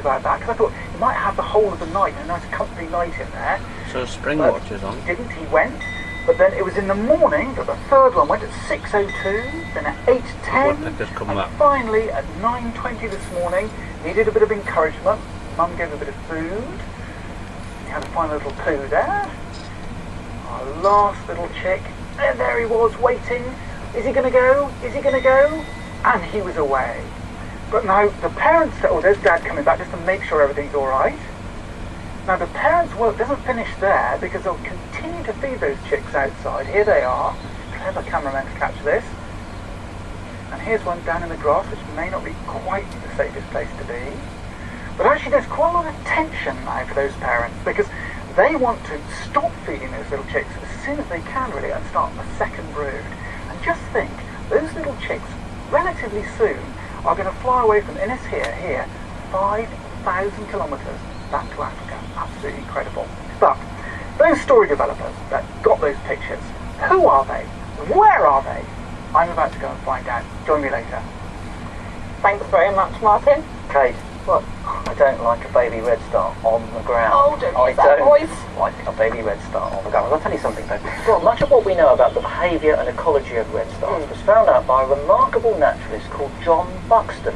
about that, because I thought he might have the whole of the night, a nice comfy night in there. So spring watch is on. He didn't, he went, but then it was in the morning that the third one went at 6:02, then at 8:10, Woodpecker's come and back. finally at 9:20 this morning, needed a bit of encouragement. Mum gave him a bit of food. He had a fine little poo there. Our last little chick, and there he was waiting. Is he going to go? Is he going to go? And he was away. But now the parents, oh, there's Dad coming back just to make sure everything's all right. Now the parents' work doesn't finish there, because they'll continue to feed those chicks outside. Here they are. Clever cameramen to catch this. And here's one down in the grass, which may not be quite the safest place to be. But actually there's quite a lot of tension now for those parents, because they want to stop feeding those little chicks as soon as they can, really, and start a second brood. And just think, those little chicks relatively soon are going to fly away from Innis here 5,000 kilometres back to Africa. Absolutely incredible. But those story developers that got those pictures, who are they? Where are they? I'm about to go and find out. Join me later. Thanks very much, Martin. Kate, what? I don't like a baby redstart on the ground. Oh, don't use that voice. Like a baby redstart on the ground. I'll tell you something though. Well, much of what we know about the behaviour and ecology of redstarts was found out by a remarkable naturalist called John Buxton,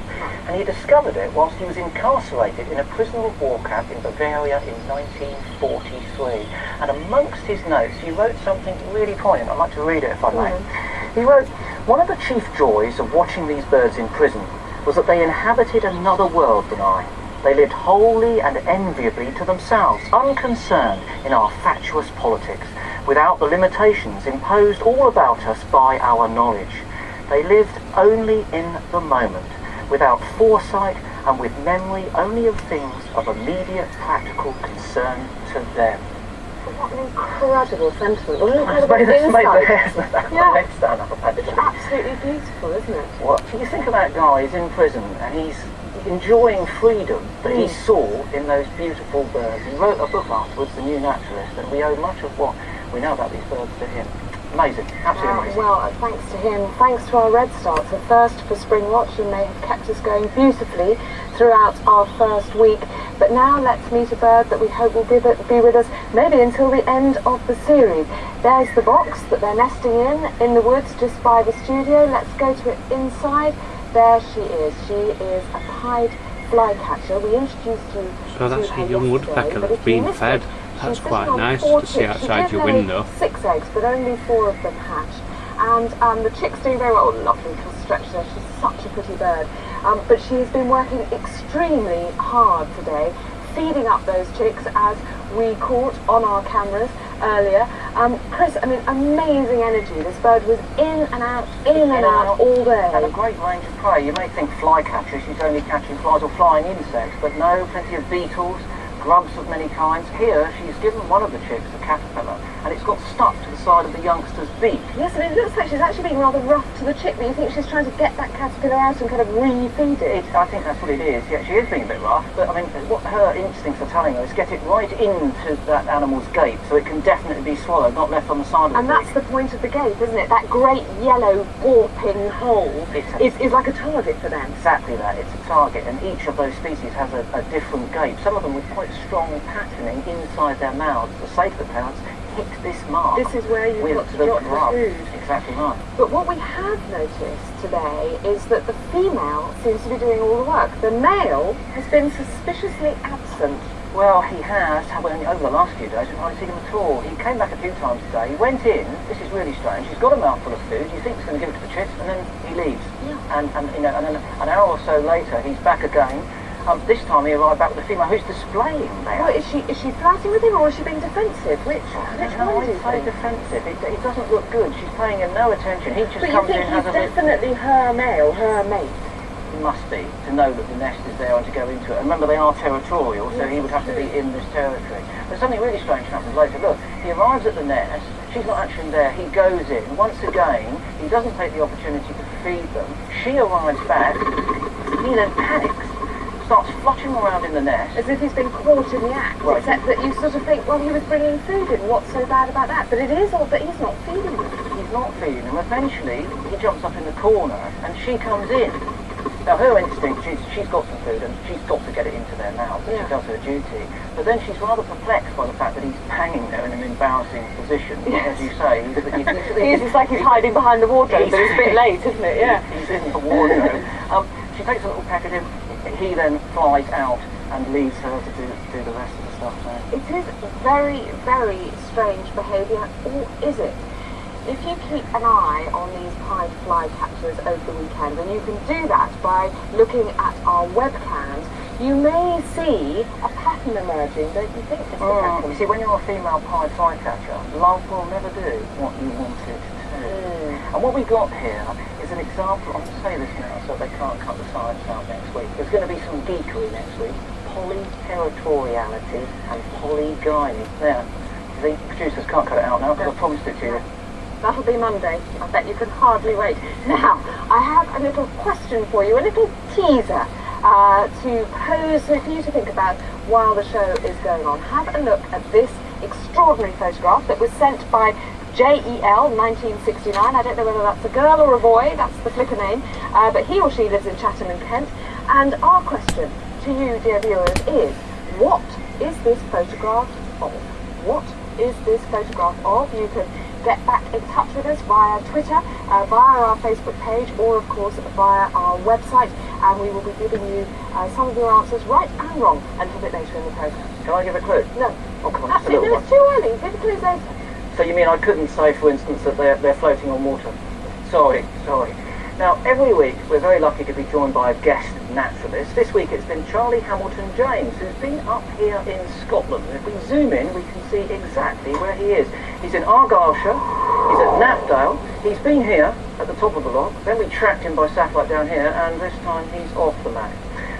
and he discovered it whilst he was incarcerated in a prisoner of war camp in Bavaria in 1943. And amongst his notes, he wrote something really poignant. I'd like to read it if I may. He wrote, "One of the chief joys of watching these birds in prison was that they inhabited another world than I. They lived wholly and enviably to themselves, unconcerned in our fatuous politics, without the limitations imposed all about us by our knowledge. They lived only in the moment, without foresight and with memory only of things of immediate practical concern to them." What an incredible sentiment. What an It's incredible insight. yeah. Stand up a It's absolutely beautiful, isn't it? What? You think about guys in prison and he's enjoying freedom that he saw in those beautiful birds. He wrote a book afterwards, The New Naturalist, and we owe much of what we know about these birds to him. Amazing, absolutely amazing. Well, thanks to him, thanks to our redstarts, a thirst for spring watch, and they have kept us going beautifully throughout our first week. But now let's meet a bird that we hope will be with us maybe until the end of the series. There's the box that they're nesting in the woods just by the studio. Let's go to it inside. There she is. She is a pied flycatcher. We introduced you So that's to a her young yesterday, woodpecker but that's if you being missed fed. it, That's she's quite sitting on nice 4 to see chicks. She outside did your lay window. 6 eggs, but only 4 of them hatched. And the chick's doing very well. Lovely little stretch there. She's such a pretty bird. But she's been working extremely hard today, feeding up those chicks as we caught on our cameras earlier. Chris, I mean, amazing energy. This bird was in and out all day. And a great range of prey. You may think flycatcher, she's only catching flies or flying insects, but no, plenty of beetles, grubs of many kinds. Here, she's given one of the chicks a caterpillar, and it's got stuck to the side of the youngster's beak. Yes, and it looks like she's actually being rather rough to the chick, but you think she's trying to get that caterpillar out and kind of re-feed it? I think that's what it is. Yeah, she is being a bit rough, but I mean, what her instincts are telling her is get it right into that animal's gape, so it can definitely be swallowed, not left on the side of the And that's the point of the gape, isn't it? That great yellow gaping hole is like a target for them. Exactly that. It's a target, and each of those species has a different gape. Some of them with quite strong patterning inside their mouths. The sake of the parents, hit this mark. This is where you've got to drop the food. Exactly right. But what we have noticed today is that the female seems to be doing all the work. The male has been suspiciously absent. Well, he has, however, over the last few days, we've hardly seen him at all. He came back a few times today. He went in, this is really strange, he's got a mouthful of food, you think he's going to give it to the chicks, and then he leaves. Yeah. And you know, and then an hour or so later, he's back again. This time he arrived back with a female who's displaying there. Well, is she flirting with him, or is she being defensive? Which one do you think? Defensive. It doesn't look good. She's paying him no attention. He just comes in, has a But you think he's definitely her male, her mate? He must be, to know that the nest is there and to go into it. And remember, they are territorial, so he would have to be in this territory. But something really strange happens later. Look, he arrives at the nest. She's not actually there. He goes in. Once again, he doesn't take the opportunity to feed them. She arrives back. He then panics, starts fluttering around in the nest. As if he's been caught in the act, right. Except that you sort of think, well, he was bringing food in, what's so bad about that? But it is odd that he's not feeding them. He's not feeding them. Eventually, he jumps up in the corner, and she comes in. Now her instinct, she's got some food and she's got to get it into their mouth, and she does her duty. But then she's rather perplexed by the fact that he's hanging there in an embarrassing position. As you say, it's like he's hiding behind the wardrobe, but it's a bit late, isn't it? Yeah. He's in the wardrobe. She takes a little peck at him. He then flies out and leaves her to do the rest of the stuff there. It is very, very strange behaviour, or is it? If you keep an eye on these pied fly catchers over the weekend, and you can do that by looking at our webcams, you may see a pattern emerging, don't you think, Mr. Peckham? You see, when you're a female pied fly catcher, love will never do what you want it to. And what we've got here is an example. I'm going to say this now so they can't cut the science out next week. There's going to be some geekery next week. Polyterritoriality and polygyny. Now, the producers can't cut it out now because I promised it to you. That'll be Monday. I bet you can hardly wait. Now, I have a little question for you, a little teaser to pose for you to think about while the show is going on. Have a look at this extraordinary photograph that was sent by JEL 1969. I don't know whether that's a girl or a boy, that's the flicker name, but he or she lives in Chatham in Kent. And our question to you, dear viewers, is what is this photograph of? What is this photograph of? You can get back in touch with us via Twitter, via our Facebook page, or of course via our website, and we will be giving you some of your answers, right and wrong, a little bit later in the programme. Can I give a clue? No. Oh, come on, absolutely, no, it's too early. Give the clues later. So you mean I couldn't say, for instance, that they're floating on water? Sorry. Now, every week we're very lucky to be joined by a guest naturalist. This week it's been Charlie Hamilton James, who's been up here in Scotland. And if we zoom in, we can see exactly where he is. He's in Argyllshire, he's at Knapdale, he's been here at the top of the loch, then we tracked him by satellite down here, and this time he's off the map.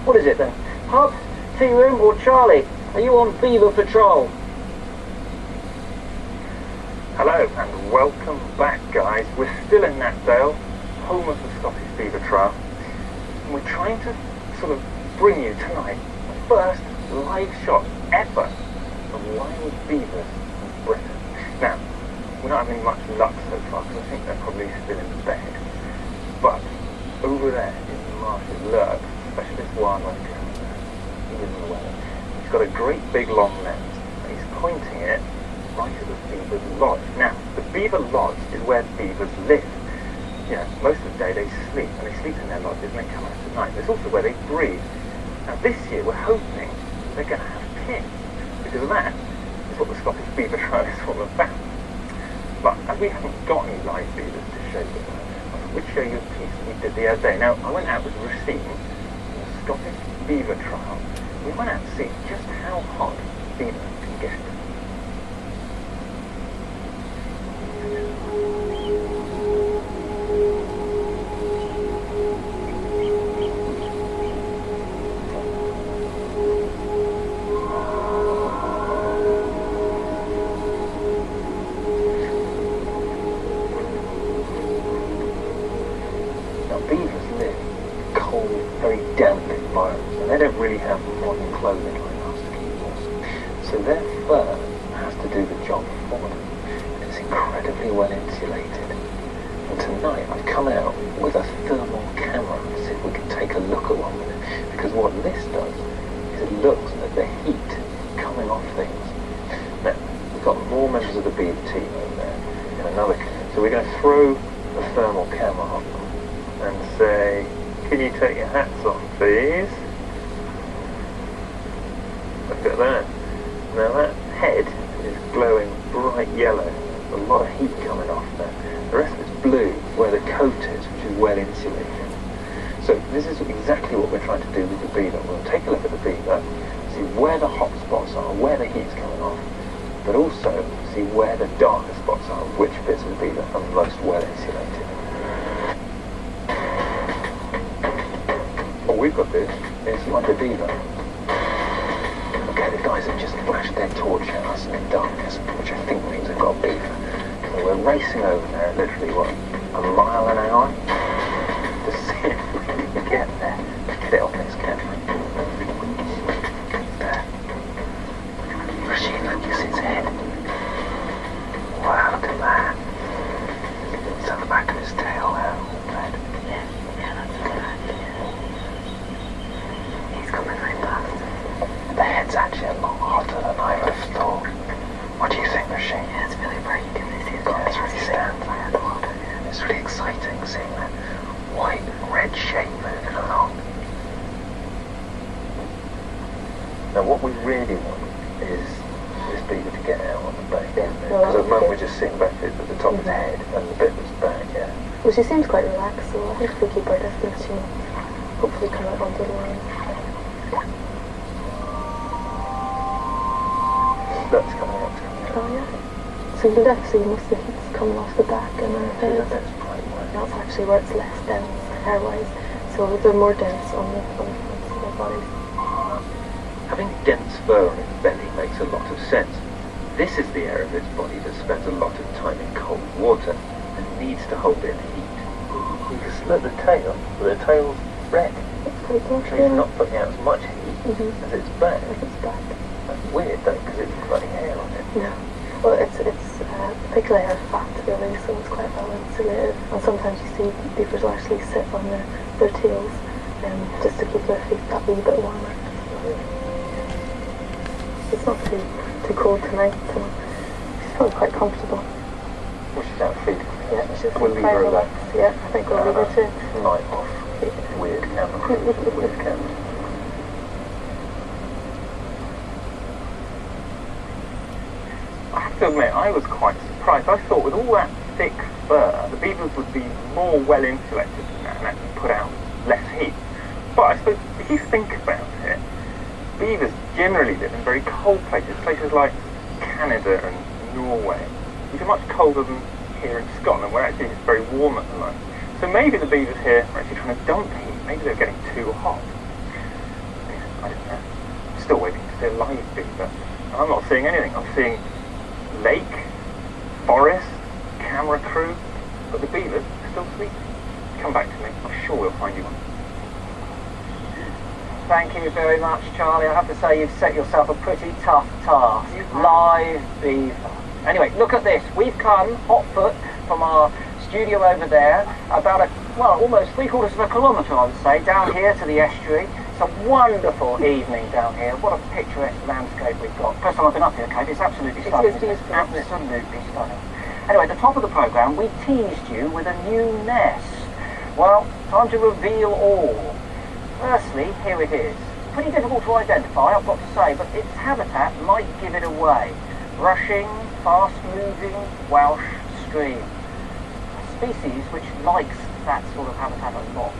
What is it then? Pub, tea room, or Charlie? Are you on Beaver Patrol? Hello and welcome back, guys. We're still in Knapdale, home of the Scottish Beaver Trail, and we're trying to sort of bring you tonight the first live shot ever of wild beavers in Britain. Now, we're not having much luck so far because I think they're probably still in bed, but over there in the marshes lurks specialist wildlife camera. He is in the weather. He's got a great big long lens and he's pointing it right at the beaver's lodge. Now, the beaver lodge is where beavers live. You know, most of the day they sleep, and they sleep in their lodges and they come out at night. It's also where they breed. Now this year we're hoping they're going to have kids, because that is what the Scottish Beaver Trail is all about. But as we haven't got any live beavers to show you, I thought we'd show you a piece that we did the other day. Now, I went out with Racine on the Scottish Beaver Trail. We went out to see just how hot beavers can get. They don't really have modern clothing like us to keep warm. So their fur has to do the job for them. And it's incredibly well insulated. And tonight I've come out with a thermal camera to see if we can take a look at one with it. Because what this does is it looks at the heat coming off things. Now, we've got more members of the beaver team over there in another canoe. So we're going to throw the thermal camera on them and say, can you take your hats on, please? Look at that. Now that head is glowing bright yellow. There's a lot of heat coming off there. The rest of it's blue, where the coat is, which is well insulated. So this is exactly what we're trying to do with the beaver. We'll take a look at the beaver, see where the hot spots are, where the heat's coming off, but also see where the darker spots are, which bits of the beaver are most well insulated. What we've got to do is find the beaver. Okay, the guys have just flashed their torch at us in the darkness, which I think means they've got a beaver. So we're racing over there at literally, what, a mile an hour? To see if we can get there. Get it on this camera. There. Rashid, look, you see its head. Wow, look at that. It's at the back of his tail there, all red. Yeah, that's all right. Now what we really want is this beaver to get out on the bank. Yeah. Because at the moment we're just sitting back at the top of the head and the bit that's back, yeah. Well, she seems quite relaxed, so I think if we keep her distance, she'll hopefully come out onto the line. That's coming out. Oh yeah. So you can definitely see most of the heat's coming off the back and then the head. That's right. That's actually where it's less dense hair-wise. So they're more dense on the fronts of their bodies. Having dense fur on its belly makes a lot of sense. This is the area of its body that spends a lot of time in cold water and needs to hold in heat. You can look at the tail, the tail's red. It's pretty good. So it's not putting out as much heat as its back. It's back. That's weird though, because it's bloody hair on it. Yeah. Well, it's a big layer of fat really, so it's quite well insulated. And sometimes you see beavers will actually sit on their tails just to keep their feet that wee bit warmer. It's not too cold tonight, so she's probably quite comfortable. Well, she's out feeding. Yeah, she's We'll leave quite her alone. relaxed. Yeah, I think we'll leave her too. Night off. Weird camera crew. Weird camera. I have to admit, I was quite surprised. I thought with all that thick fur, the beavers would be more well insulated than that and actually put out less heat. But I suppose if you think about it, beavers generally live in very cold places like Canada and Norway, which are much colder than here in Scotland, where actually it's very warm at the moment. So maybe the beavers here are actually trying to dump heat. Maybe they're getting too hot. I don't know. I'm still waiting to see a live beaver. And I'm not seeing anything. I'm seeing lake, forest, camera crew, but the beavers are still sleeping. Come back to me. I'm sure we'll find you one. Thank you very much, Charlie. I have to say you've set yourself a pretty tough task. Live beaver. Anyway, look at this. We've come hot foot from our studio over there, about almost 3/4 of a kilometre, I would say, down here to the estuary. It's a wonderful evening down here. What a picturesque landscape we've got. First time I've been up here, Kate. It's absolutely stunning. It is beautiful. Absolutely stunning. Anyway, at the top of the programme, we teased you with a new nest. Well, time to reveal all. Firstly, here it is. Pretty difficult to identify, I've got to say, but its habitat might give it away. Rushing, fast-moving Welsh stream. A species which likes that sort of habitat a lot.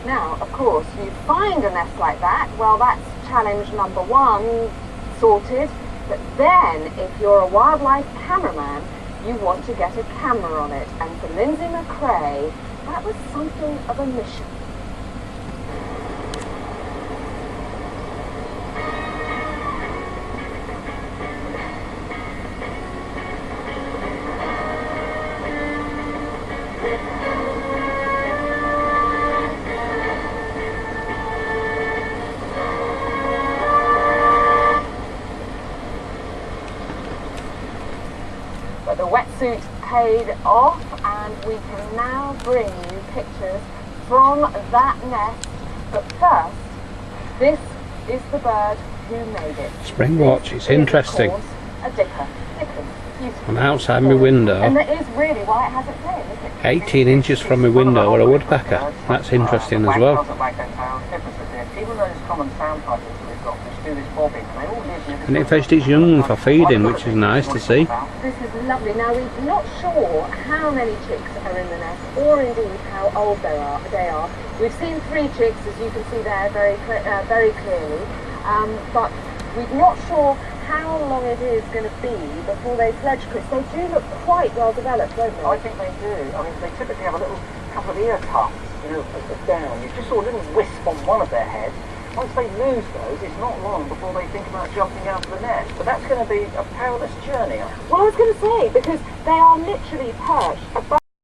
Now, of course, you find a nest like that, well, that's challenge number 1 sorted. But then, if you're a wildlife cameraman, you want to get a camera on it. And for Lindsay McRae, that was something of a mission. But the wetsuit paid off, and we can now bring you pictures from that nest. But first, this is the bird who made it. Spring watch, it's interesting. Of course, a dicker. Dickens. Beautiful. I'm outside my window, And that is really why it hasn't tail, isn't it? 18 inches from my window, are a woodpecker. That's interesting as well. Even those common sandpipers that we've got, which do this bobbing, they all live in And it fetched its young for feeding, which is nice to see. This is lovely. Now, we're not sure how many chicks are in the nest, or indeed how old they are. We've seen 3 chicks, as you can see there, very clearly. But we're not sure how long it is going to be before they fledge, Chris. They do look quite well developed, don't they? I think they do. I mean, they typically have a little couple of ear tufts, down. You just saw a little wisp on one of their heads. Once they lose those, it's not long before they think about jumping out of the nest. But that's going to be a perilous journey. Well, I was going to say, because they are literally perched above